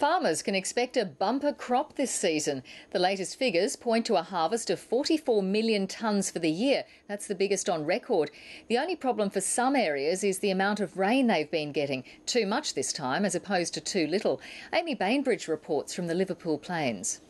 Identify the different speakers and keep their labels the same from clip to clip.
Speaker 1: Farmers can expect a bumper crop this season. The latest figures point to a harvest of 44 million tonnes for the year. That's the biggest on record. The only problem for some areas is the amount of rain they've been getting. Too much this time as opposed to too little. Amy Bainbridge reports from the Liverpool Plains.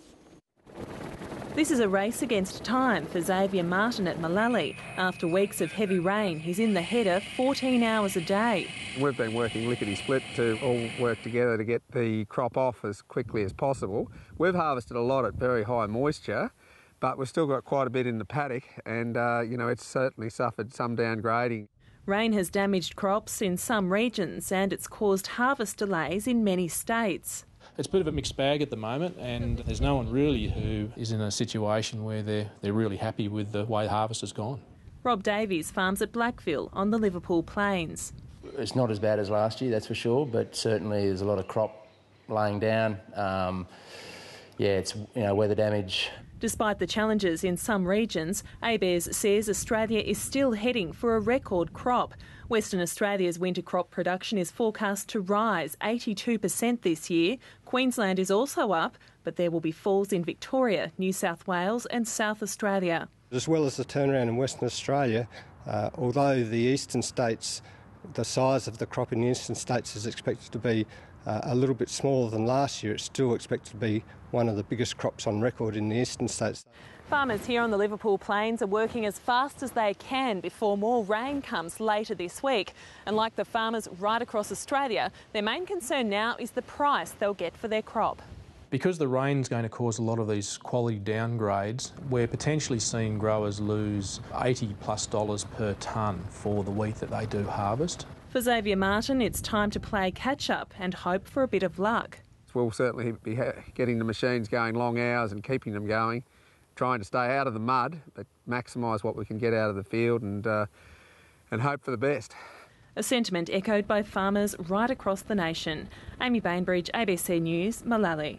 Speaker 2: This is a race against time for Xavier Martin at Malali. After weeks of heavy rain, he's in the header 14 hours a day.
Speaker 3: We've been working lickety-split to all work together to get the crop off as quickly as possible. We've harvested a lot at very high moisture, but we've still got quite a bit in the paddock and, it's certainly suffered some downgrading.
Speaker 2: Rain has damaged crops in some regions and it's caused harvest delays in many states.
Speaker 4: It's a bit of a mixed bag at the moment, and there's no one really who is in a situation where they're really happy with the way the harvest has gone.
Speaker 2: Rob Davies farms at Blackville on the Liverpool Plains.
Speaker 5: It's not as bad as last year, that's for sure, but certainly there's a lot of crop laying down. It's weather damage.
Speaker 2: Despite the challenges in some regions, ABARES says Australia is still heading for a record crop. Western Australia's winter crop production is forecast to rise 82% this year. Queensland is also up, but there will be falls in Victoria, New South Wales and South Australia.
Speaker 6: As well as the turnaround in Western Australia, although the eastern states, the size of the crop in the eastern states is expected to be a little bit smaller than last year, it's still expected to be one of the biggest crops on record in the eastern states.
Speaker 2: Farmers here on the Liverpool Plains are working as fast as they can before more rain comes later this week. And like the farmers right across Australia, their main concern now is the price they'll get for their crop.
Speaker 4: Because the rain's going to cause a lot of these quality downgrades, we're potentially seeing growers lose $80+ per tonne for the wheat that they do harvest.
Speaker 2: For Xavier Martin, it's time to play catch-up and hope for a bit of luck.
Speaker 3: We'll certainly be getting the machines going long hours and keeping them going, trying to stay out of the mud, but maximise what we can get out of the field and hope for the best.
Speaker 2: A sentiment echoed by farmers right across the nation. Amy Bainbridge, ABC News, Malali.